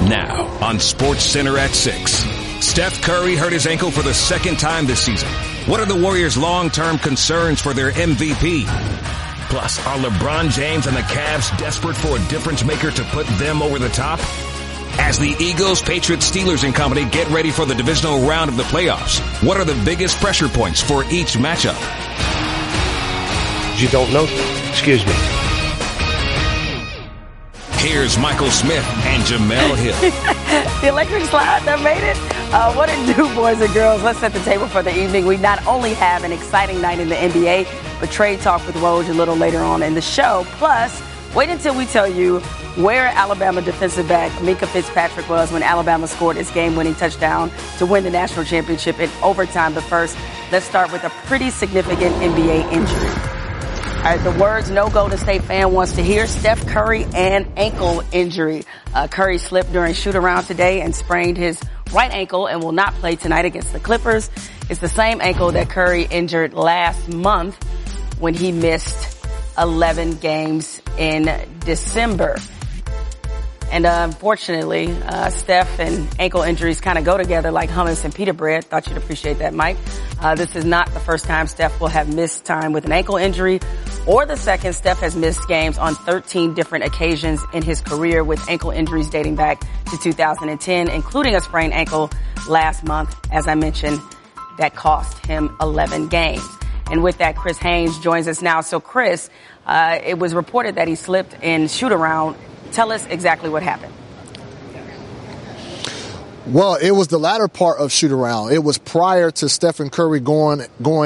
Now on SportsCenter at 6. Steph Curry hurt his ankle for the second time this season. What are the Warriors' long-term concerns for their MVP? Plus, are LeBron James and the Cavs desperate for a difference maker to put them over the top? As the Eagles, Patriots, Steelers, and company get ready for the divisional round of the playoffs, what are the biggest pressure points for each matchup? You don't know? Excuse me. Here's Michael Smith and Jamel Hill. The electric slide that made it. What it do, boys and girls? Let's set the table for the evening. We not only have an exciting night in the NBA, but trade talk with Woj a little later on in the show. Plus, wait until we tell you where Alabama defensive back Minkah Fitzpatrick was when Alabama scored its game-winning touchdown to win the national championship in overtime. But first, let's start with a pretty significant NBA injury. All right, the words no Golden State fan wants to hear: Steph Curry and ankle injury. Curry slipped during shoot-around today and sprained his right ankle and will not play tonight against the Clippers. It's the same ankle that Curry injured last month when he missed 11 games in December. And unfortunately, Steph and ankle injuries kind of go together like hummus and pita bread. Thought you'd appreciate that, Mike. This is not the first time Steph will have missed time with an ankle injury, or the second. Steph has missed games on 13 different occasions in his career, with ankle injuries dating back to 2010, including a sprained ankle last month, as I mentioned, that cost him 11 games. And with that, Chris Haynes joins us now. So, Chris, it was reported that he slipped in shoot-around. Tell us exactly what happened. Well, it was the latter part of shoot-around. It was prior to Stephen Curry going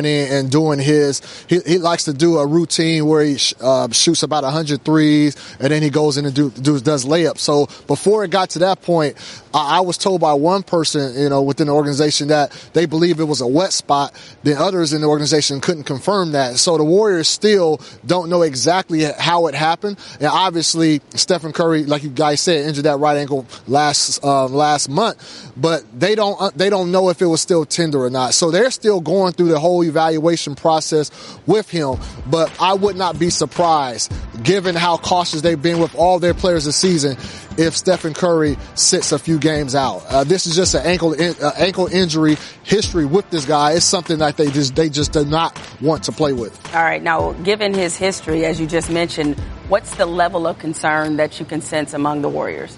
in and doing his. He likes to do a routine where he shoots about 100 threes, and then he goes in and does layups. So before it got to that point, I was told by one person, within the organization that they believe it was a wet spot. Then others in the organization couldn't confirm that. So the Warriors still don't know exactly how it happened. And obviously, Stephen Curry, like you guys said, injured that right ankle last month. But they don't know if it was still tender or not. So they're still going through the whole evaluation process with him. But I would not be surprised, given how cautious they've been with all their players this season, if Stephen Curry sits a few games out. This is just an ankle injury history with this guy. It's something that they just do not want to play with. All right. Now, given his history, as you just mentioned, what's the level of concern that you can sense among the Warriors?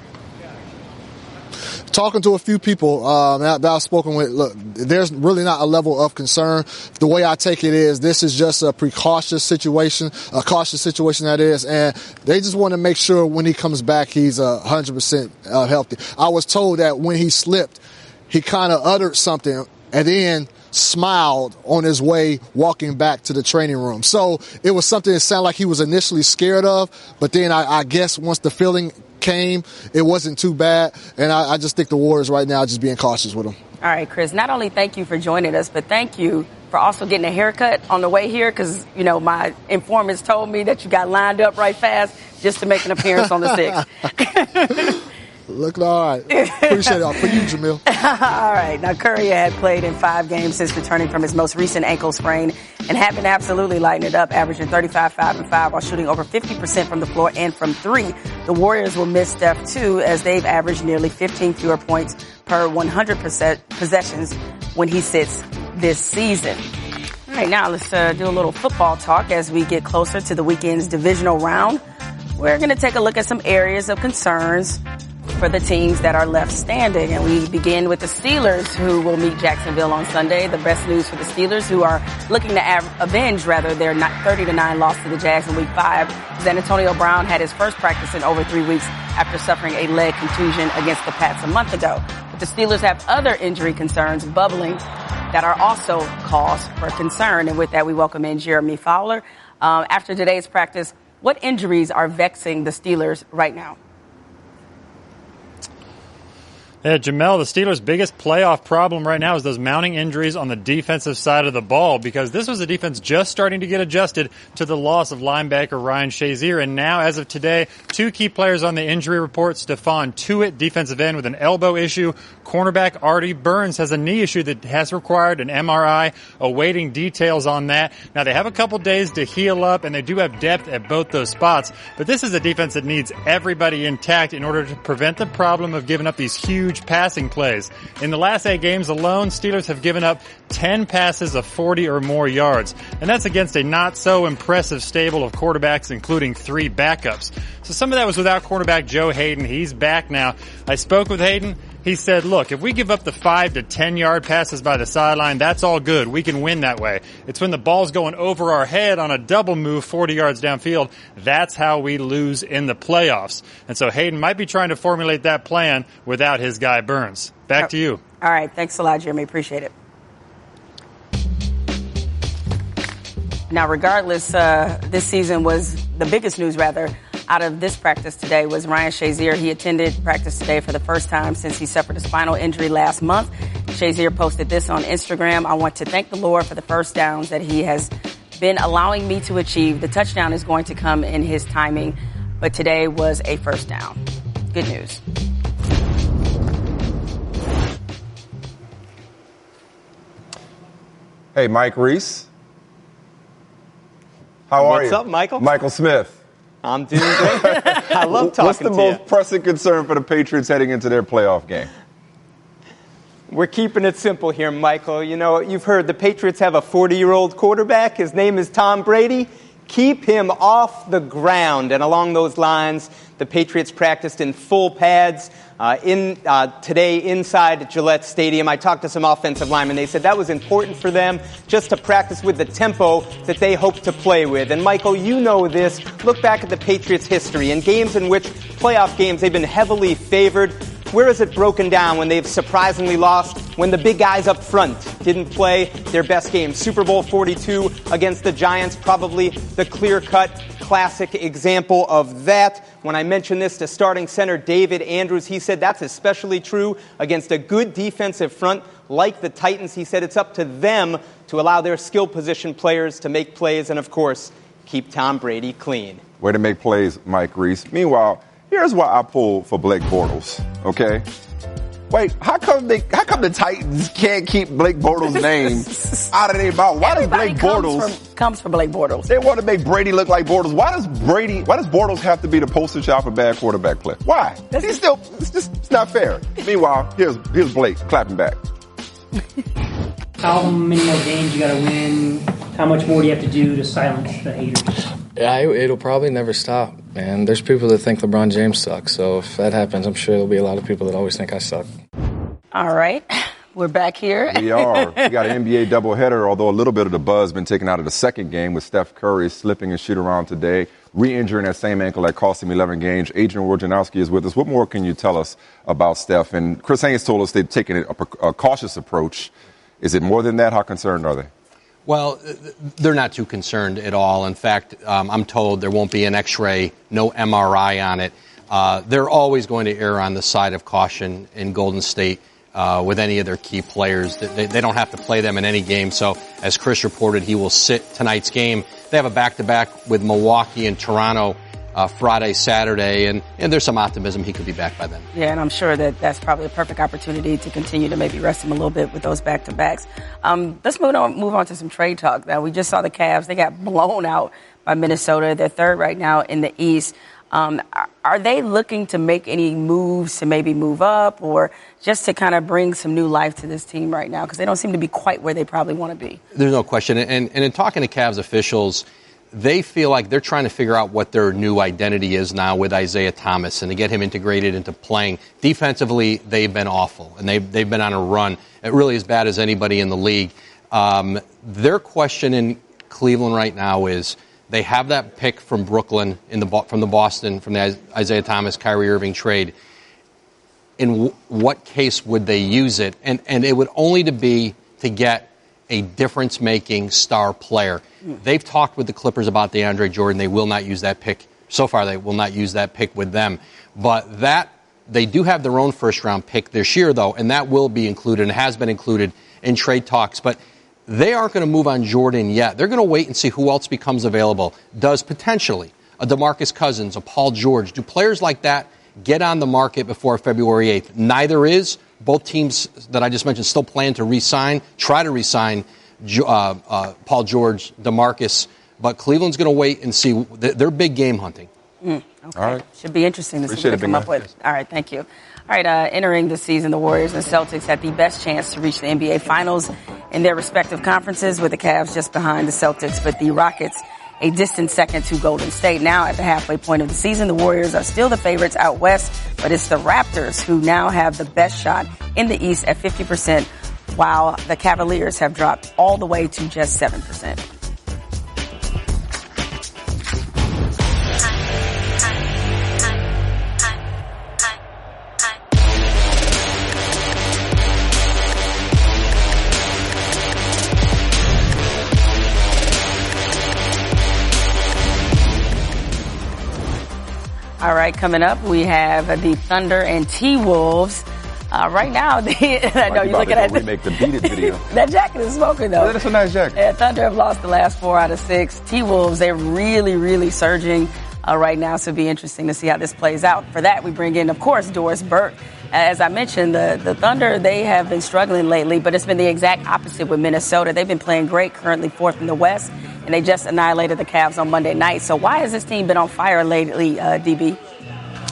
Talking to a few people that I've spoken with, look, there's really not a level of concern. The way I take it is this is just a cautious situation that is, and they just want to make sure when he comes back he's 100% healthy. I was told that when he slipped, he kind of uttered something and then smiled on his way walking back to the training room. So it was something that sounded like he was initially scared of, but then I guess once the feeling came, it wasn't too bad, and I just think the Warriors right now are just being cautious with him. All right, Chris, not only thank you for joining us, but thank you for also getting a haircut on the way here, because, my informants told me that you got lined up right fast just to make an appearance on the 6th. Looking all right. Appreciate it. For you, Jamil. All right. Now, Curry had played in 5 games since returning from his most recent ankle sprain and had been absolutely lighting it up, averaging 35, 5, and 5 while shooting over 50% from the floor and from 3. The Warriors will miss Steph, too, as they've averaged nearly 15 fewer points per 100 possessions when he sits this season. All right. Now, let's do a little football talk as we get closer to the weekend's divisional round. We're going to take a look at some areas of concerns for the teams that are left standing. And we begin with the Steelers, who will meet Jacksonville on Sunday. The best news for the Steelers, who are looking to avenge their 30-9 loss to the Jags in Week 5, is that Antonio Brown had his first practice in over 3 weeks after suffering a leg contusion against the Pats a month ago. But the Steelers have other injury concerns bubbling that are also cause for concern. And with that, we welcome in Jeremy Fowler. After today's practice, what injuries are vexing the Steelers right now? Yeah, Jamel, the Steelers' biggest playoff problem right now is those mounting injuries on the defensive side of the ball, because this was a defense just starting to get adjusted to the loss of linebacker Ryan Shazier. And now, as of today, 2 key players on the injury report. Stephon Tuitt, defensive end, with an elbow issue. Cornerback Artie Burns has a knee issue that has required an MRI, awaiting details on that. Now, they have a couple days to heal up, and they do have depth at both those spots. But this is a defense that needs everybody intact in order to prevent the problem of giving up these huge passing plays. In the last 8 games alone, Steelers have given up 10 passes of 40 or more yards. And that's against a not so impressive stable of quarterbacks, including 3 backups. So some of that was without quarterback Joe Hayden. He's back now. I spoke with Hayden. He said, look, if we give up the 5 to 10 yard passes by the sideline, that's all good. We can win that way. It's when the ball's going over our head on a double move 40 yards downfield, that's how we lose in the playoffs. And so Hayden might be trying to formulate that plan without his guy Burns. Back to you. All right. Thanks a lot, Jeremy. Appreciate it. Now, regardless, this season was the biggest news, rather, out of this practice today was Ryan Shazier. He attended practice today for the first time since he suffered a spinal injury last month. Shazier posted this on Instagram. I want to thank the Lord for the first downs that he has been allowing me to achieve. The touchdown is going to come in his timing, but today was a first down. Good news. Hey, Mike Reese. How are you? What's up, Michael? Michael Smith. I'm doing great. I love talking to you. What's the most pressing concern for the Patriots heading into their playoff game? We're keeping it simple here, Michael. You know, you've heard the Patriots have a 40-year-old quarterback. His name is Tom Brady. Keep him off the ground. And along those lines, the Patriots practiced in full pads today inside Gillette Stadium. I talked to some offensive linemen. They said that was important for them just to practice with the tempo that they hope to play with. And, Michael, you know this. Look back at the Patriots' history. In games in which playoff games they've been heavily favored, where is it broken down when they've surprisingly lost? When the big guys up front didn't play their best game. Super Bowl 42 against the Giants, probably the clear-cut classic example of that. When I mentioned this to starting center David Andrews, he said that's especially true against a good defensive front like the Titans. He said it's up to them to allow their skill position players to make plays and, of course, keep Tom Brady clean. Way to make plays, Mike Reese. Meanwhile, here's why I pulled for Blake Bortles, okay? Wait, how come the Titans can't keep Blake Bortles' name out of their mouth? Why does Blake Bortles comes for Blake Bortles? They want to make Brady look like Bortles. Why does Bortles have to be the poster child for bad quarterback play? Why? It's not fair. Meanwhile, here's Blake clapping back. How many more games you got to win? How much more do you have to do to silence the haters? Yeah, it'll probably never stop, man. There's people that think LeBron James sucks, so if that happens, I'm sure there'll be a lot of people that always think I suck. All right, we're back here. We are. We got an NBA doubleheader, although a little bit of the buzz been taken out of the second game with Steph Curry slipping and shoot around today, re-injuring that same ankle that cost him 11 games. Adrian Wojnarowski is with us. What more can you tell us about Steph? And Chris Haynes told us they've taken a cautious approach. Is it more than that? How concerned are they? Well, they're not too concerned at all. In fact, I'm told there won't be an X-ray, no MRI on it. They're always going to err on the side of caution in Golden State with any of their key players. They don't have to play them in any game. So, as Chris reported, he will sit tonight's game. They have a back-to-back with Milwaukee and Toronto Friday, Saturday, and there's some optimism he could be back by then. Yeah, and I'm sure that's probably a perfect opportunity to continue to maybe rest him a little bit with those back-to-backs. Let's move on to some trade talk. Now, we just saw the Cavs. They got blown out by Minnesota. They're third right now in the East. Are they looking to make any moves to maybe move up or just to kind of bring some new life to this team right now? Because they don't seem to be quite where they probably want to be. There's no question. And in talking to Cavs officials, they feel like they're trying to figure out what their new identity is now with Isaiah Thomas and to get him integrated into playing. Defensively, they've been awful, and they've been on a run. It really as bad as anybody in the league. Their question in Cleveland right now is they have that pick from Brooklyn from the Isaiah Thomas, Kyrie Irving trade. In what case would they use it? And it would only be to get a difference-making star player. They've talked with the Clippers about DeAndre Jordan. They will not use that pick. So far, they will not use that pick with them. But that They do have their own first-round pick this year, though, and that will be included and has been included in trade talks. But they aren't going to move on Jordan yet. They're going to wait and see who else becomes available. Does potentially a DeMarcus Cousins, a Paul George, do players like that get on the market before February 8th? Neither is. Both teams that I just mentioned still plan to try to re-sign Paul George, DeMarcus. But Cleveland's going to wait and see. They're big game hunting. Okay. All right. Should be interesting to see what they come up with. All right, thank you. All right, entering the season, the Warriors and Celtics had the best chance to reach the NBA Finals in their respective conferences, with the Cavs just behind the Celtics, but the Rockets a distant second to Golden State. Now at the halfway point of the season, the Warriors are still the favorites out west, but it's the Raptors who now have the best shot in the East at 50%, while the Cavaliers have dropped all the way to just 7%. All right, coming up, we have the Thunder and T-Wolves. Right now, I know you're looking at remake the Beat It video. That jacket is smoking, though. That's a nice jacket. Yeah, Thunder have lost the last 4 out of 6. T-Wolves, they're really, really surging right now, so it'll be interesting to see how this plays out. For that, we bring in, of course, Doris Burke. As I mentioned, the Thunder, they have been struggling lately, but it's been the exact opposite with Minnesota. They've been playing great, currently 4th in the West, and they just annihilated the Cavs on Monday night. So why has this team been on fire lately, DB?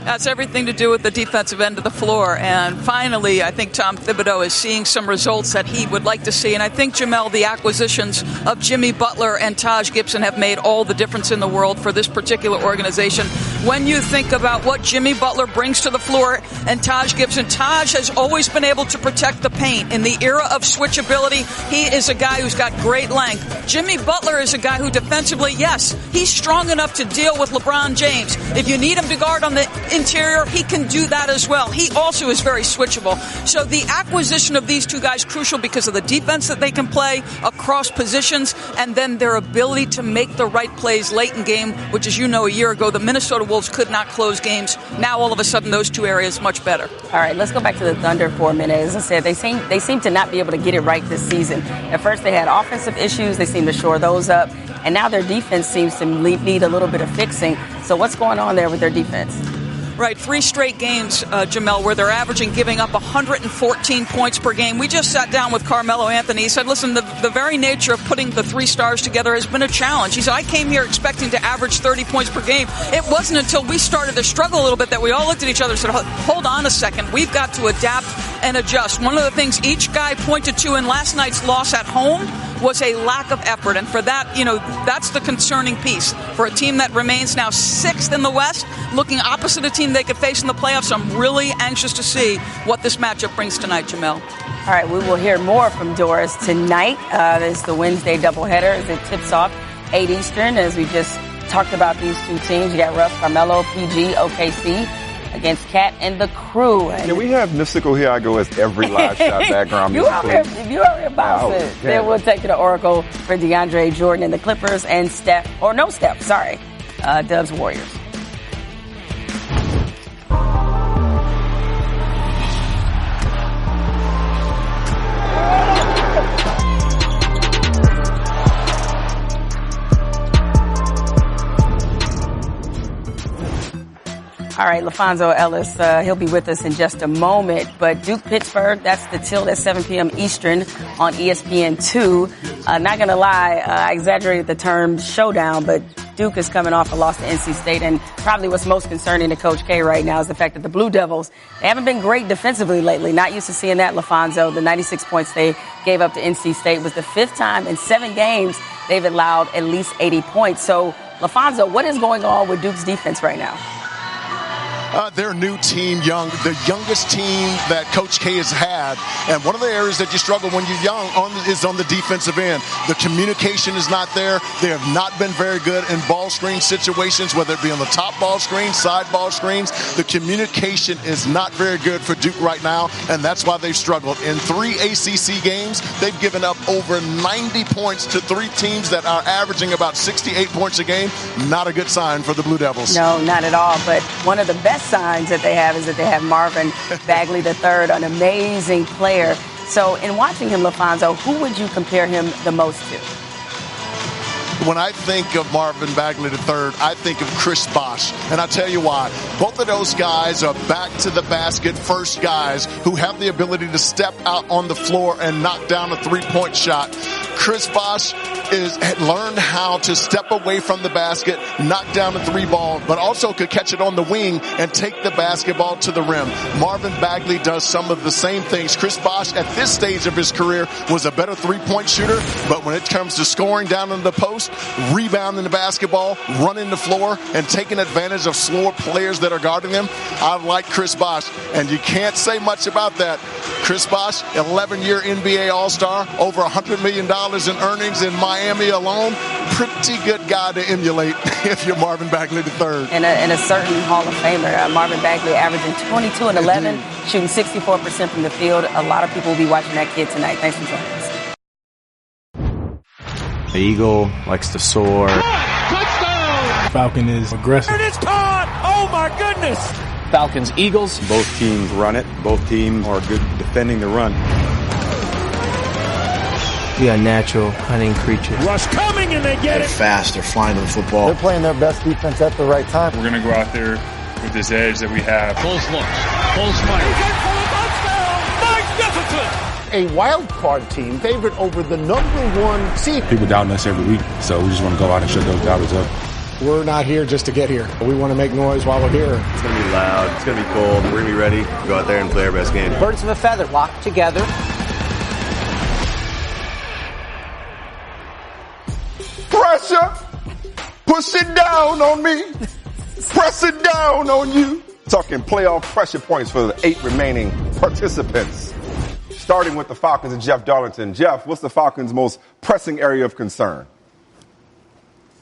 That's everything to do with the defensive end of the floor. And finally, I think Tom Thibodeau is seeing some results that he would like to see. And I think, Jamel, the acquisitions of Jimmy Butler and Taj Gibson have made all the difference in the world for this particular organization. When you think about what Jimmy Butler brings to the floor and Taj Gibson, Taj has always been able to protect the paint. In the era of switchability, he is a guy who's got great length. Jimmy Butler is a guy who defensively, yes, he's strong enough to deal with LeBron James. If you need him to guard on the interior, he can do that as well. He also is very switchable. So the acquisition of these two guys crucial because of the defense that they can play across positions, and then their ability to make the right plays late in game, which, as you know, a year ago, the Minnesota Wolves could not close games. Now, all of a sudden, those two areas much better. All right, let's go back to the Thunder for a minute. As I said, they seem to not be able to get it right this season. At first, they had offensive issues. They seem to shore those up. And now their defense seems to need a little bit of fixing. So what's going on there with their defense? Right, 3 straight games, Jamel, where they're averaging giving up 114 points per game. We just sat down with Carmelo Anthony. He said, listen, the very nature of putting the 3 stars together has been a challenge. He said, I came here expecting to average 30 points per game. It wasn't until we started to struggle a little bit that we all looked at each other and said, hold on a second. We've got to adapt and adjust. One of the things each guy pointed to in last night's loss at home was a lack of effort. And for that, that's the concerning piece. For a team that remains now 6th in the West, looking opposite a team they could face in the playoffs, I'm really anxious to see what this matchup brings tonight, Jamel. All right, we will hear more from Doris tonight. It's the Wednesday doubleheader as it tips off 8 Eastern. As we just talked about these two teams, you got Russ, Carmelo, PG, OKC against Cat and the Crew. And can we have Mystical Here I Go as every live shot background music? If you out here bouncing, then we'll take you to Oracle for DeAndre Jordan and the Clippers and Dubs Warriors. All right, LaFonso Ellis, he'll be with us in just a moment. But Duke-Pittsburgh, that's the Tilt at 7 p.m. Eastern on ESPN2. Not going to lie, I exaggerated the term showdown, but Duke is coming off a loss to NC State. And probably what's most concerning to Coach K right now is the fact that the Blue Devils, they haven't been great defensively lately. Not used to seeing that, LaFonso. The 96 points they gave up to NC State was the 5th time in 7 games they've allowed at least 80 points. So, LaFonso, what is going on with Duke's defense right now? Their new team, the youngest team that Coach K has had. And one of the areas that you struggle when you're young is on the defensive end. The communication is not there. They have not been very good in ball screen situations, whether it be on the top ball screen, side ball screens. The communication is not very good for Duke right now, and that's why they've struggled. In 3 ACC games, they've given up over 90 points to 3 teams that are averaging about 68 points a game. Not a good sign for the Blue Devils. No, not at all. But one of the best best signs that they have is that they have Marvin Bagley III, an amazing player. So in watching him, LaFonso, who would you compare him the most to? When I think of Marvin Bagley III, I think of Chris Bosh. And I'll tell you why. Both of those guys are back to the basket first guys who have the ability to step out on the floor and knock down a three-point shot. Chris Bosh had learned how to step away from the basket, knock down the three ball, but also could catch it on the wing and take the basketball to the rim. Marvin Bagley does some of the same things. Chris Bosh, at this stage of his career, was a better three-point shooter, but when it comes to scoring down in the post, rebounding the basketball, running the floor, and taking advantage of slower players that are guarding him, I like Chris Bosh, and you can't say much about that. Chris Bosh, 11-year NBA All-Star, over $100 million in earnings in Miami alone. Pretty good guy to emulate if you're Marvin Bagley III. And a certain Hall of Famer. Marvin Bagley averaging 22 and 11, shooting 64% from the field. A lot of people will be watching that kid tonight. Thanks for joining us. The Eagle likes to soar. Touchdown! Falcon is aggressive. It's caught! Oh my goodness! Falcons, Eagles. Both teams run it. Both teams are good defending the run. We are natural hunting creatures. Rush coming and they get it. Fast, they're flying to the football. They're playing their best defense at the right time. We're going to go out there with this edge that we have. Close look. Close fire. Magnificent! A wild card team favored over the #1 seed. People doubting us every week, so we just want to go out and shut those doubters up. We're not here just to get here. We want to make noise while we're here. It's going to be loud. It's going to be cold. We're going to be ready to go out there and play our best game. Birds of a feather locked together. Pressure, push it down on me, press it down on you. Talking playoff pressure points for the 8 remaining participants. Starting with the Falcons and Jeff Darlington. Jeff, what's the Falcons' most pressing area of concern?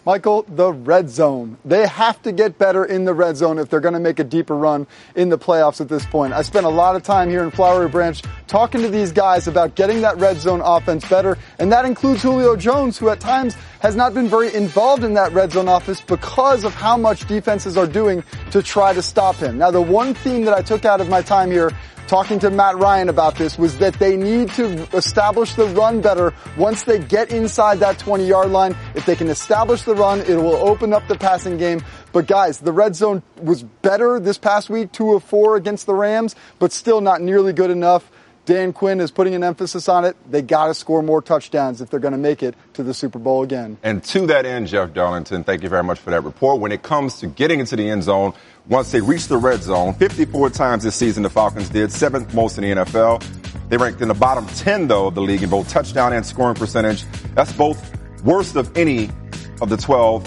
Michael, the red zone. They have to get better in the red zone if they're going to make a deeper run in the playoffs at this point. I spent a lot of time here in Flowery Branch talking to these guys about getting that red zone offense better, and that includes Julio Jones, who at times has not been very involved in that red zone offense because of how much defenses are doing to try to stop him. Now, the one theme that I took out of my time here talking to Matt Ryan about this was that they need to establish the run better once they get inside that 20-yard line. If they can establish the run, it will open up the passing game. But guys, the red zone was better this past week, 2 of 4 against the Rams, but still not nearly good enough. Dan Quinn is putting an emphasis on it. They got to score more touchdowns if they're going to make it to the Super Bowl again. And to that end, Jeff Darlington, thank you very much for that report. When it comes to getting into the end zone, once they reach the red zone, 54 times this season the Falcons did, 7th most in the NFL. They ranked in the bottom 10, though, of the league in both touchdown and scoring percentage. That's both worst of any of the 12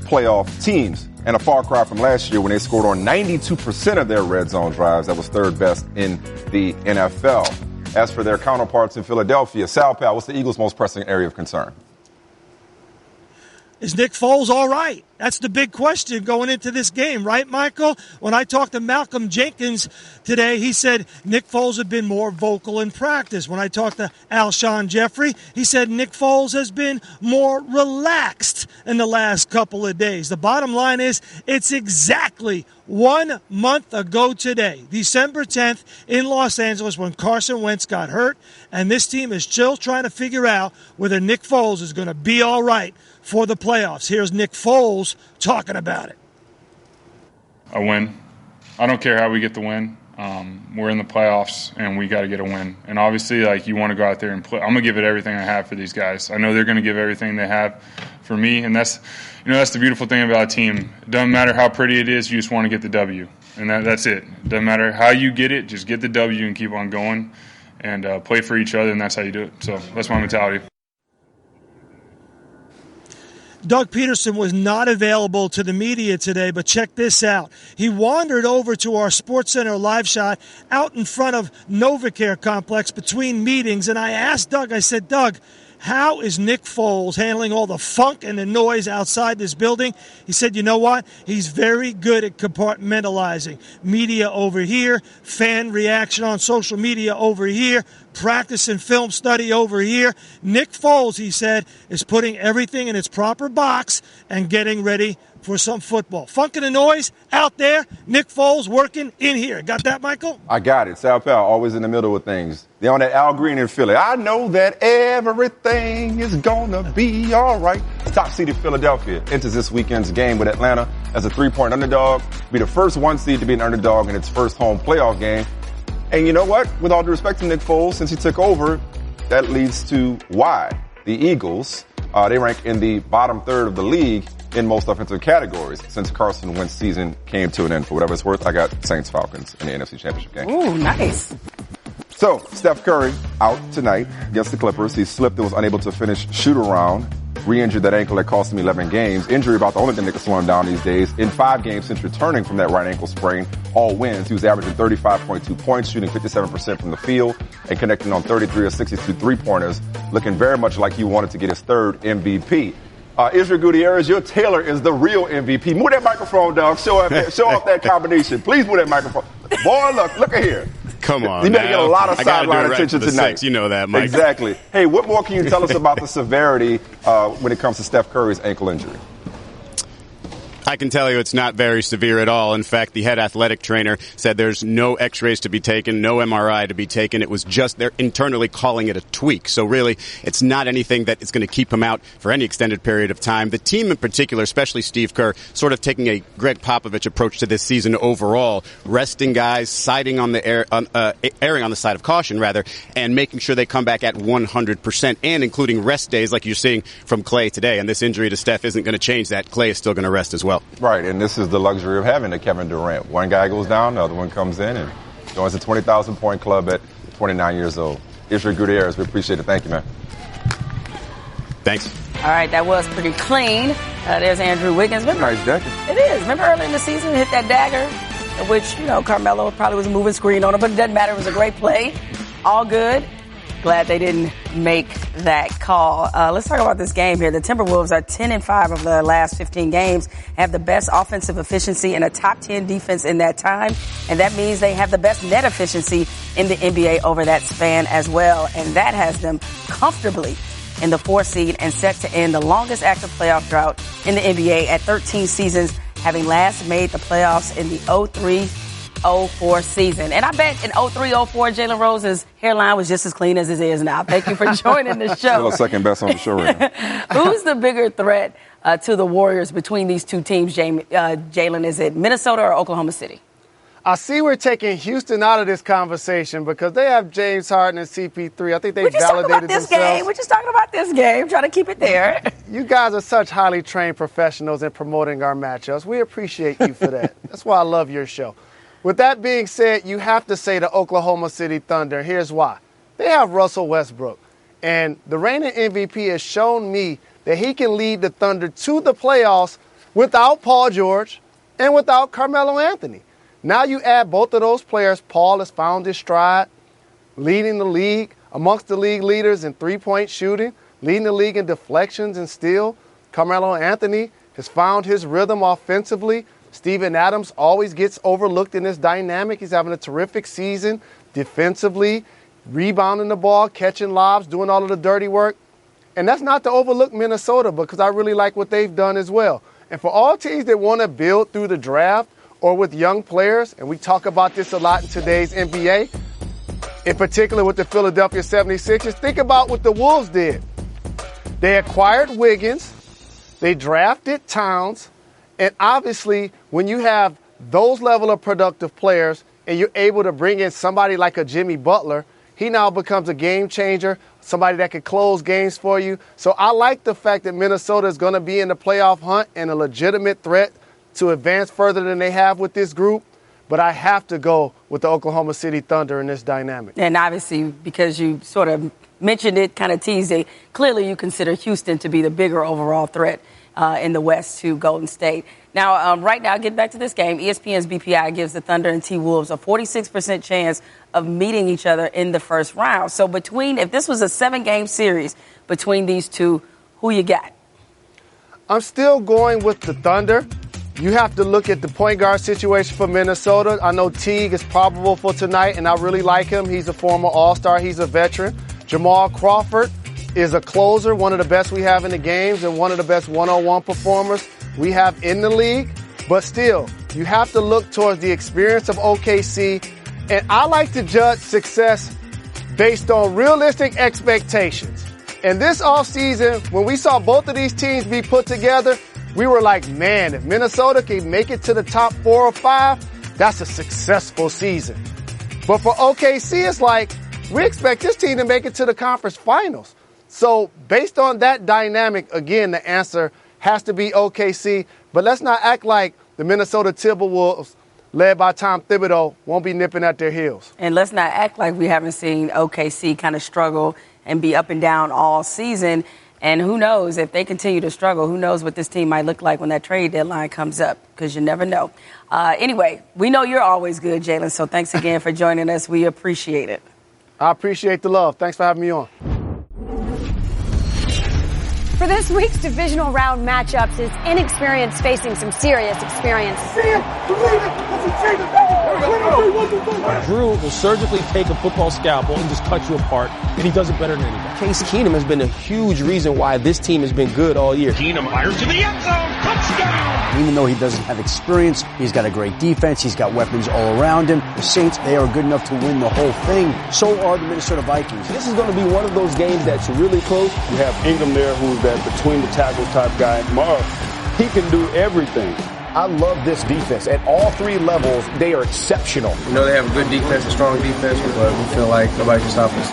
playoff teams, and a far cry from last year when they scored on 92% of their red zone drives. That was 3rd best in the NFL. As for their counterparts in Philadelphia, Sal Powell, what's the Eagles' most pressing area of concern? Is Nick Foles all right? That's the big question going into this game, right, Michael? When I talked to Malcolm Jenkins today, he said Nick Foles had been more vocal in practice. When I talked to Alshon Jeffrey, he said Nick Foles has been more relaxed in the last couple of days. The bottom line is it's exactly 1 month ago today, December 10th in Los Angeles, when Carson Wentz got hurt, and this team is still trying to figure out whether Nick Foles is going to be all right for the playoffs. Here's Nick Foles talking about it. A win. I don't care how we get the win. We're in the playoffs, and we got to get a win. And obviously, you want to go out there and play. I'm going to give it everything I have for these guys. I know they're going to give everything they have for me, and that's the beautiful thing about a team. It doesn't matter how pretty it is, you just want to get the W. And that's it. Doesn't matter how you get it, just get the W and keep on going and play for each other, and that's how you do it. So that's my mentality. Doug Peterson was not available to the media today, but check this out. He wandered over to our SportsCenter live shot out in front of NovaCare Complex between meetings, and I asked Doug, I said, Doug, how is Nick Foles handling all the funk and the noise outside this building? He said, you know what? He's very good at compartmentalizing. Media over here, fan reaction on social media over here, practice and film study over here. Nick Foles, he said, is putting everything in its proper box and getting ready for some football. Funk and the noise out there. Nick Foles working in here. Got that, Michael? I got it. Sal Pal, always in the middle of things. They're on that Al Green in Philly. I know that everything is gonna be all right. Top-seeded Philadelphia enters this weekend's game with Atlanta as a 3-point underdog. Be the first 1 seed to be an underdog in its first home playoff game. And you know what? With all due respect to Nick Foles, since he took over, that leads to why the Eagles, they rank in the bottom third of the league in most offensive categories since Carson Wentz's season came to an end. For whatever it's worth, I got Saints-Falcons in the NFC Championship game. Ooh, nice. So, Steph Curry out tonight against the Clippers. He slipped and was unable to finish shoot-around. Re-injured that ankle that cost him 11 games. Injury about the only thing that can slow him down these days. In 5 games since returning from that right ankle sprain, all wins. He was averaging 35.2 points, shooting 57% from the field, and connecting on 33 of 62 three-pointers, looking very much like he wanted to get his 3rd MVP. Israel Gutierrez, your Taylor is the real MVP. Move that microphone, dog. Show off that combination. Please move that microphone. Boy, look at here. Come on. You better get a lot of sideline attention tonight. 6. You know that, Mike. Exactly. Hey, what more can you tell us about the severity when it comes to Steph Curry's ankle injury? I can tell you it's not very severe at all. In fact, the head athletic trainer said there's no x-rays to be taken, no MRI to be taken. It was just they're internally calling it a tweak. So really, it's not anything that is going to keep him out for any extended period of time. The team in particular, especially Steve Kerr, sort of taking a Greg Popovich approach to this season overall, resting guys, erring on the side of caution, rather, and making sure they come back at 100%, and including rest days like you're seeing from Klay today. And this injury to Steph isn't going to change that. Klay is still going to rest as well. Right, and this is the luxury of having a Kevin Durant. One guy goes down, the other one comes in and joins the 20,000-point club at 29 years old. Israel Gutierrez, we appreciate it. Thank you, man. Thanks. All right, that was pretty clean. There's Andrew Wiggins. Nice dagger. It is. Remember early in the season, hit that dagger, which, Carmelo probably was moving screen on it, but it doesn't matter. It was a great play. All good. Glad they didn't make that call. Let's talk about this game here. The Timberwolves are 10-5 of their last 15 games, have the best offensive efficiency and a top 10 defense in that time. And that means they have the best net efficiency in the NBA over that span as well. And that has them comfortably in the 4th seed and set to end the longest active playoff drought in the NBA at 13 seasons, having last made the playoffs in the 03-04 season. And I bet in 03-04, Jalen Rose's hairline was just as clean as it is now. Thank you for joining the show. Still second best on the show right now. Who's the bigger threat to the Warriors between these two teams, Jalen? Is it Minnesota or Oklahoma City? I see we're taking Houston out of this conversation because they have James Harden and CP3. I think they validated themselves. We're just talking about this game, trying to keep it there. You guys are such highly trained professionals in promoting our matchups. We appreciate you for that. That's why I love your show. With that being said, you have to say the Oklahoma City Thunder. Here's why. They have Russell Westbrook. And the reigning MVP has shown me that he can lead the Thunder to the playoffs without Paul George and without Carmelo Anthony. Now you add both of those players. Paul has found his stride, leading the league amongst the league leaders in three-point shooting, leading the league in deflections and steal. Carmelo Anthony has found his rhythm offensively. Steven Adams always gets overlooked in this dynamic. He's having a terrific season defensively, rebounding the ball, catching lobs, doing all of the dirty work. And that's not to overlook Minnesota because I really like what they've done as well. And for all teams that want to build through the draft or with young players, and we talk about this a lot in today's NBA, in particular with the Philadelphia 76ers, think about what the Wolves did. They acquired Wiggins, they drafted Towns, and obviously, when you have those level of productive players and you're able to bring in somebody like a Jimmy Butler, he now becomes a game changer, somebody that can close games for you. So I like the fact that Minnesota is going to be in the playoff hunt and a legitimate threat to advance further than they have with this group. But I have to go with the Oklahoma City Thunder in this dynamic. And obviously, because you sort of mentioned it, kind of teased it, clearly you consider Houston to be the bigger overall threat in the West to Golden State. Now, right now, getting back to this game, ESPN's BPI gives the Thunder and T-Wolves a 46% chance of meeting each other in the first round. So if this was a 7-game series between these two, who you got? I'm still going with the Thunder. You have to look at the point guard situation for Minnesota. I know Teague is probable for tonight, and I really like him. He's a former All-Star. He's a veteran. Jamal Crawford is a closer, one of the best we have in the games and one of the best one-on-one performers. we have in the league, but still, you have to look towards the experience of OKC. And I like to judge success based on realistic expectations. And this offseason, when we saw both of these teams be put together, we were like, man, if Minnesota can make it to the top 4 or 5, that's a successful season. But for OKC, it's like, we expect this team to make it to the conference finals. So based on that dynamic, again, the answer has to be OKC. But let's not act like the Minnesota Timberwolves, led by Tom Thibodeau, won't be nipping at their heels. And let's not act like we haven't seen OKC kind of struggle and be up and down all season. And who knows, if they continue to struggle, who knows what this team might look like when that trade deadline comes up, because you never know. Anyway, we know you're always good, Jalen, so thanks again for joining us. We appreciate it. I appreciate the love. Thanks for having me on. For this week's divisional round matchups, is inexperience facing some serious experience. Drew will surgically take a football scalpel and just cut you apart, and he does it better than anybody. Case Keenum has been a huge reason why this team has been good all year. Keenum fires to the end zone. Touchdown! Even though he doesn't have experience, he's got a great defense. He's got weapons all around him. The Saints, they are good enough to win the whole thing. So are the Minnesota Vikings. This is going to be one of those games that's really close. You have Ingram there, who's that between the tackles type guy. Marv, he can do everything. I love this defense. At all three levels, they are exceptional. You know, they have a good defense, a strong defense, but we feel like nobody can stop us.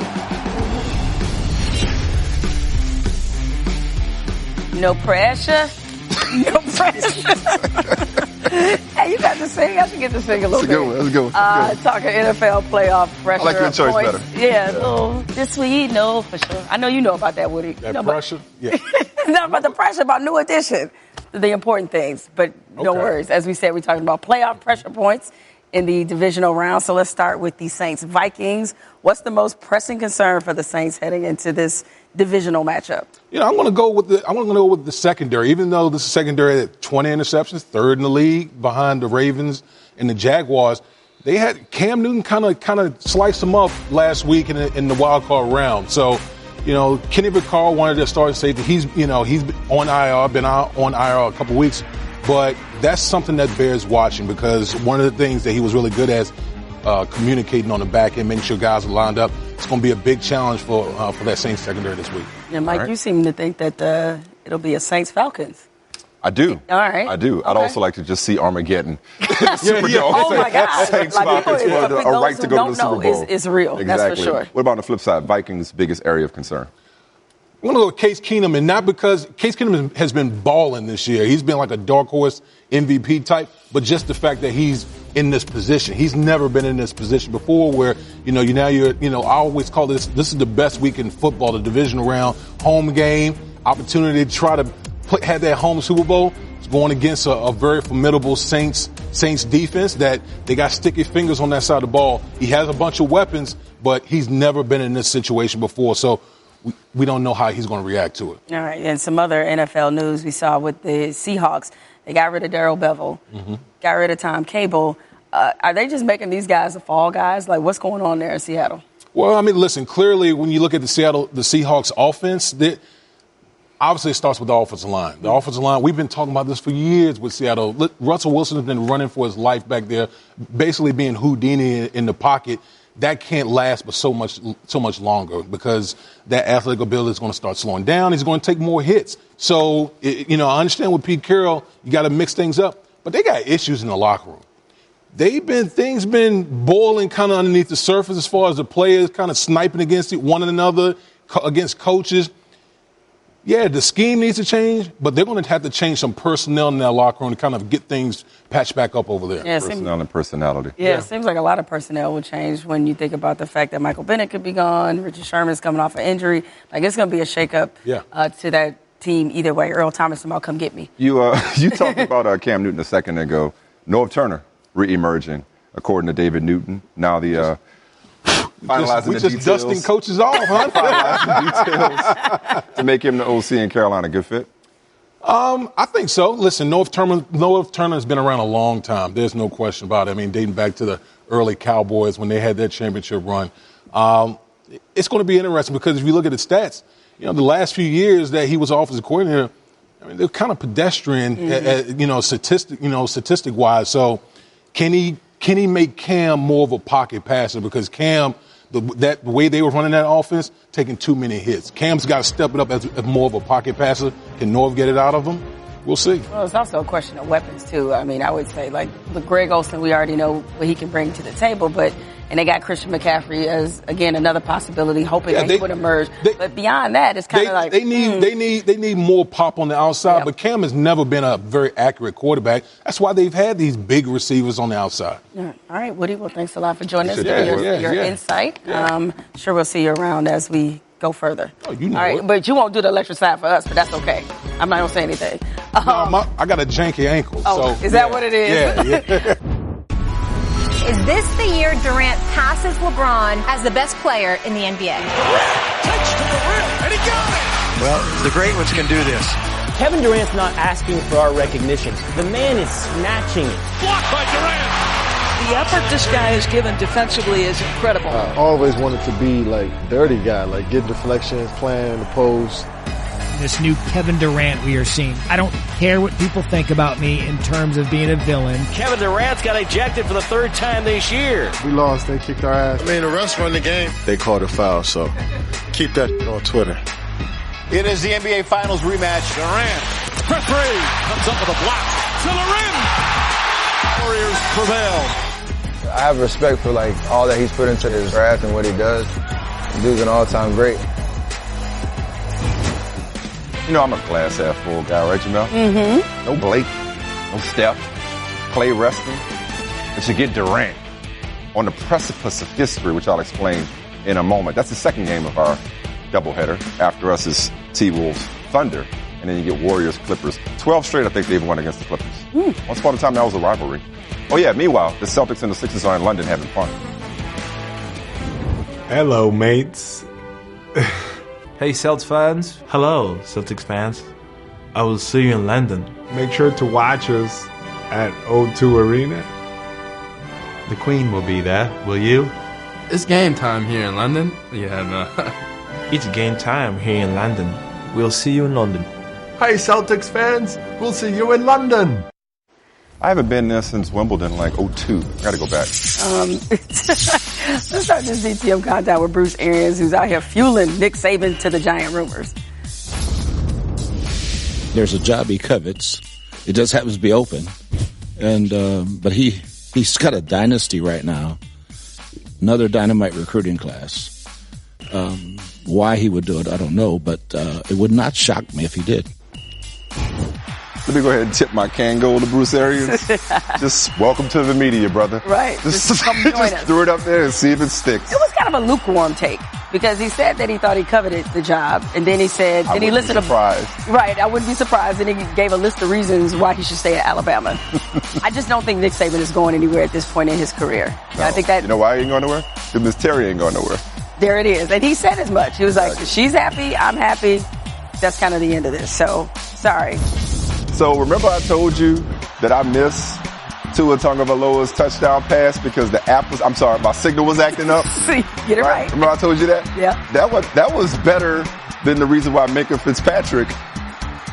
No pressure. No pressure. Hey, you got to sing. I should get to sing a little bit. Let's go. Talking NFL playoff pressure. I like your choice points. better. Yeah, little this sweet, no, for sure. I know you know about that, Woody. That pressure? Yeah. Not about the pressure, about new addition. The important things. But no worries. As we said, we're talking about playoff pressure points in the divisional round. So let's start with the Saints Vikings. What's the most pressing concern for the Saints heading into this divisional matchup? You know, I'm going to go with the secondary. Even though this is secondary at 20 interceptions, third in the league behind the Ravens and the Jaguars, they had Cam Newton kind of sliced them up last week in the wild card round. So, you know, Kenny Vaccaro wanted to start safety. He's been on IR, been on IR a couple weeks, but that's something that bears watching because one of the things that he was really good at communicating on the back end, making sure guys are lined up. It's going to be a big challenge for that Saints secondary this week. Yeah, Mike, you seem to think that it'll be a Saints-Falcons. I do. All right. I do. Okay. I'd also like to just see Armageddon. Superdome. Oh, my God. Saints Like Falcons people, for a right to go to the Super Bowl. It's real. Exactly. That's for sure. What about on the flip side? Vikings' biggest area of concern? I'm going to go with Case Keenum, and not because Case Keenum has been balling this year. He's been like a dark horse MVP type, but just the fact that he's in this position. He's never been in this position before where, I always call this is the best week in football, the divisional round, home game, opportunity to try to have that home Super Bowl. It's going against a very formidable Saints defense that they got sticky fingers on that side of the ball. He has a bunch of weapons, but he's never been in this situation before. So we don't know how he's going to react to it. All right, and some other NFL news we saw with the Seahawks. They got rid of Darrell Bevell, got rid of Tom Cable. Are they just making these guys the fall guys? Like, what's going on there in Seattle? Well, I mean, listen, clearly when you look at the Seahawks offense, obviously it starts with the offensive line. The offensive line, we've been talking about this for years with Seattle. Russell Wilson has been running for his life back there, basically being Houdini in the pocket. That can't last but so much longer because that athletic ability is going to start slowing down. He's going to take more hits. So, I understand with Pete Carroll, you got to mix things up, but they got issues in the locker room. Things been boiling kind of underneath the surface as far as the players kind of sniping against one another, against coaches. Yeah, the scheme needs to change, but they're going to have to change some personnel in that locker room to kind of get things patched back up over there. Yeah, personnel and personality. Yeah, it seems like a lot of personnel will change when you think about the fact that Michael Bennett could be gone, Richard Sherman's coming off an injury. Like, it's going to be a shakeup to that team either way. Earl Thomas, about come get me. You talked about Cam Newton a second ago. Norv Turner re-emerging, according to David Newton. Now the finalizing the details. Dusting coaches off, huh? Finalizing details to make him the OC in Carolina. Good fit? I think so. Listen, Norv Turner has been around a long time. There's no question about it. I mean, dating back to the early Cowboys when they had their championship run. It's going to be interesting because if you look at the stats, the last few years that he was offensive coordinator, I mean, they're kind of pedestrian, statistic-wise. So can he make Cam more of a pocket passer? Because Cam, the way they were running that offense, taking too many hits. Cam's got to step it up as more of a pocket passer. Can Norv get it out of him? We'll see. Well, it's also a question of weapons, too. I mean, I would say, like, with Greg Olsen, we already know what he can bring to the table, and they got Christian McCaffrey as, again, another possibility, hoping that he would emerge. But beyond that, it's kind of like they need more pop on the outside. Yep. But Cam has never been a very accurate quarterback. That's why they've had these big receivers on the outside. All right, Woody. Well, thanks a lot for joining us, your insight. Yeah. Sure, we'll see you around as we go further. Oh, you know all right, it. But you won't do the electric side for us, but that's okay. I'm not going to say anything. I got a janky ankle. Oh, is that what it is? Yeah. Is this the year Durant passes LeBron as the best player in the NBA? Takes to the rim, and he got it! Well, the great ones can do this. Kevin Durant's not asking for our recognition. The man is snatching it. Blocked by Durant! The effort this guy has given defensively is incredible. I always wanted to be like dirty guy, like get deflections, playing in the post. This new Kevin Durant we are seeing. I don't care what people think about me in terms of being a villain. Kevin Durant's got ejected for the third time this year. We lost. They kicked our ass. I mean, the refs run the game. They called a foul, so keep that on Twitter. It is the NBA Finals rematch. Durant for three. Comes up with a block. To the rim. Warriors prevail. I have respect for, like, all that he's put into his draft and what he does. The dude's an all-time great. You know I'm a glass half full guy, right, Jamel? Mm-hmm. No Blake, no Steph, Clay resting. And to get Durant on the precipice of history, which I'll explain in a moment. That's the second game of our doubleheader. After us is T-Wolves Thunder. And then you get Warriors Clippers. 12 straight, I think they've won against the Clippers. Once upon a time, that was a rivalry. Oh, yeah, meanwhile, the Celtics and the Sixers are in London having fun. Hello, mates. Hey, Celtics fans. Hello, Celtics fans. I will see you in London. Make sure to watch us at O2 Arena. The Queen will be there, will you? It's game time here in London. Yeah, no. It's game time here in London. We'll see you in London. Hey, Celtics fans. We'll see you in London. I haven't been there since Wimbledon, like 2002. I got to go back. Let's start this DTM countdown with Bruce Arians, who's out here fueling Nick Saban to the Giant rumors. There's a job he covets. It just happens to be open, and but he's got a dynasty right now. Another dynamite recruiting class. Why he would do it, I don't know, but it would not shock me if he did. Let me go ahead and tip my Kangol to Bruce Arians. Just welcome to the media, brother. Right. Just come join us. Throw it up there and see if it sticks. It was kind of a lukewarm take because he said that he thought he coveted the job, and then he said, I wouldn't be surprised. Right, I wouldn't be surprised, and he gave a list of reasons why he should stay at Alabama. I just don't think Nick Saban is going anywhere at this point in his career. No. I think that. You know why he ain't going nowhere? Because Miss Terry ain't going nowhere. There it is, and he said as much. He was like, "She's happy, I'm happy." That's kind of the end of this. So sorry. So remember I told you that I missed Tua Tagovailoa's touchdown pass because my signal was acting up? Get it right. Remember I told you that? Yeah. That was better than the reason why Minkah Fitzpatrick,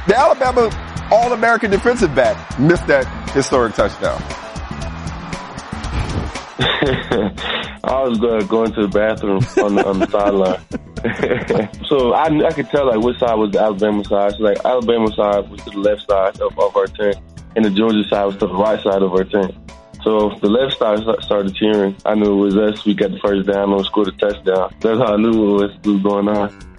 the Alabama All-American defensive back, missed that historic touchdown. I was going to the bathroom on the sideline. So I could tell like which side was the Alabama side. So like Alabama side was to the left side of our team, and the Georgia side was to the right side of our team. So if the left side started cheering, I knew it was us. We got the first down and scored a touchdown. That's how I knew what was going on.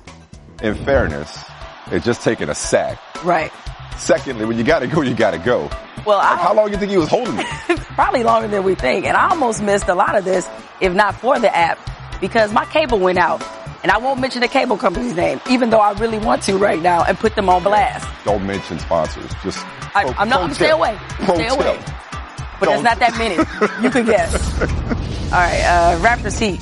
In fairness, it's just taking a sack. Right. Secondly, when you got to go, you got to go. Well, how long do you think he was holding it? Probably longer than we think. And I almost missed a lot of this, if not for the app, because my cable went out. And I won't mention the cable company's name, even though I really want to right now and put them on blast. Don't mention sponsors. Just I'm stay away. Stay away. But there's not that many. You can guess. All right, Raptors Heat.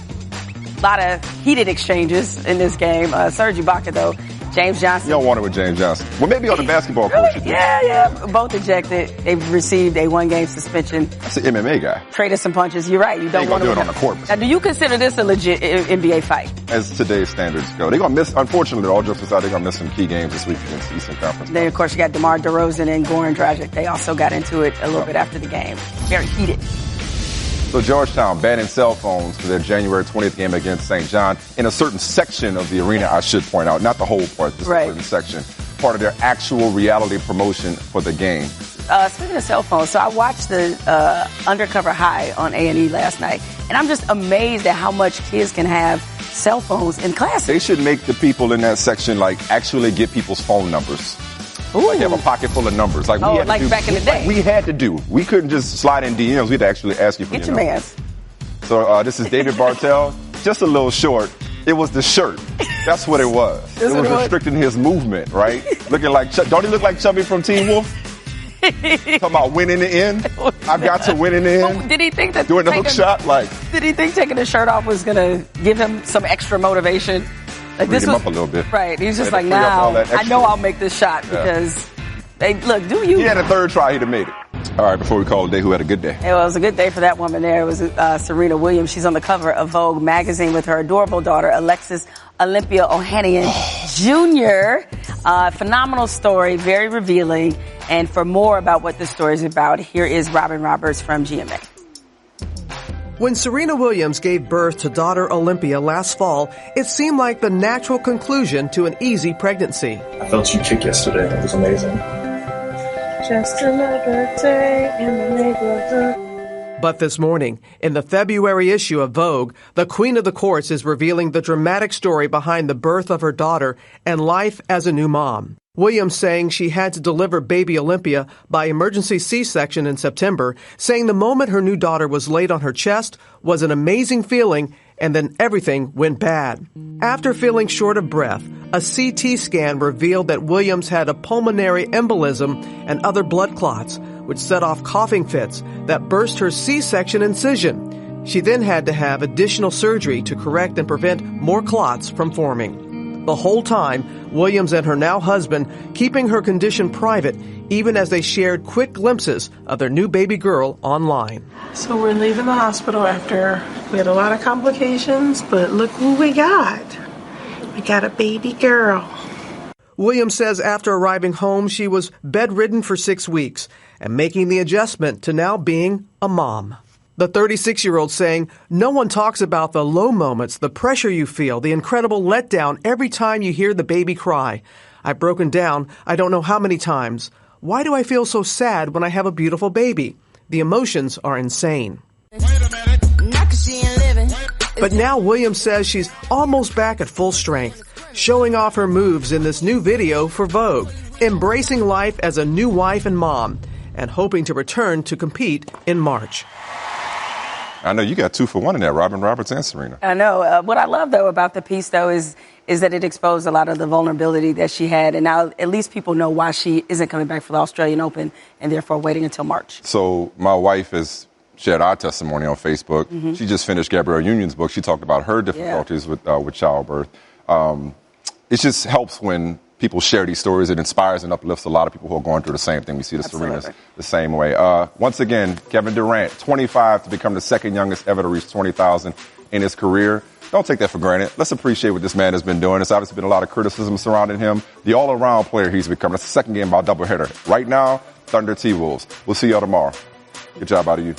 A lot of heated exchanges in this game. Serge Ibaka, though, James Johnson. You don't want it with James Johnson. Well, maybe on the basketball court you do. Yeah. Both ejected. They've received a 1-game suspension. That's an MMA guy. Traded some punches. You're right. You don't want to do it on the court. Now, do you consider this a legit NBA fight? As today's standards go. They're going to miss, unfortunately, all jokes aside, they're going to miss some key games this week against the Eastern Conference. Then, of course, you got DeMar DeRozan and Goran Dragic. They also got into it a little bit after the game. Very heated. So Georgetown banning cell phones for their January 20th game against St. John in a certain section of the arena, I should point out. Not the whole part, just a certain section. Part of their actual reality promotion for the game. Speaking of cell phones, so I watched the Undercover High on A&E last night, and I'm just amazed at how much kids can have cell phones in classes. They should make the people in that section, actually get people's phone numbers. Ooh. Like, have a pocket full of numbers. Like back in the day. We had to do. We couldn't just slide in DMs. We had to actually ask you for your mans. So this is David Bartel. Just a little short. It was the shirt. That's what it was. It was restricting his movement, right? Looking like don't he look like Chubby from Teen Wolf? Talking about winning the end. I've got to win in the end. Well, did he think that doing the hook shot? Did he think taking his shirt off was going to give him some extra motivation? This was up a little bit. Right. He's just like, now I know I'll make this shot because he had a third try, he'd have made it. All right, before we call it a day, who had a good day? It was a good day for that woman there. It was Serena Williams. She's on the cover of Vogue magazine with her adorable daughter, Alexis Olympia Ohanian Jr. Phenomenal story, very revealing. And for more about what this story is about, here is Robin Roberts from GMA. When Serena Williams gave birth to daughter Olympia last fall, it seemed like the natural conclusion to an easy pregnancy. I felt you kick yesterday. It was amazing. Just another day in the neighborhood. But this morning, in the February issue of Vogue, the Queen of the Courts is revealing the dramatic story behind the birth of her daughter and life as a new mom. Williams saying she had to deliver baby Olympia by emergency C-section in September, saying the moment her new daughter was laid on her chest was an amazing feeling, and then everything went bad. After feeling short of breath, a CT scan revealed that Williams had a pulmonary embolism and other blood clots, which set off coughing fits that burst her C-section incision. She then had to have additional surgery to correct and prevent more clots from forming. The whole time, Williams and her now husband keeping her condition private, even as they shared quick glimpses of their new baby girl online. So we're leaving the hospital after we had a lot of complications, but look who we got. We got a baby girl. Williams says after arriving home, she was bedridden for 6 weeks and making the adjustment to now being a mom. The 36-year-old saying, no one talks about the low moments, the pressure you feel, the incredible letdown every time you hear the baby cry. I've broken down, I don't know how many times. Why do I feel so sad when I have a beautiful baby? The emotions are insane. But now Williams says she's almost back at full strength, showing off her moves in this new video for Vogue, embracing life as a new wife and mom, and hoping to return to compete in March. I know you got 2 for 1 in that, Robin Roberts and Serena. I know. What I love, though, about the piece, though, is that it exposed a lot of the vulnerability that she had. And now at least people know why she isn't coming back for the Australian Open and therefore waiting until March. So my wife has shared our testimony on Facebook. Mm-hmm. She just finished Gabrielle Union's book. She talked about her difficulties with childbirth. It just helps when people share these stories. It inspires and uplifts a lot of people who are going through the same thing. We see the Serenas the same way. Once again, Kevin Durant, 25 to become the second youngest ever to reach 20,000 in his career. Don't take that for granted. Let's appreciate what this man has been doing. There's obviously been a lot of criticism surrounding him. The all-around player he's become. That's the second game by a doubleheader. Right now, Thunder T-Wolves. We'll see y'all tomorrow. Good job out of you.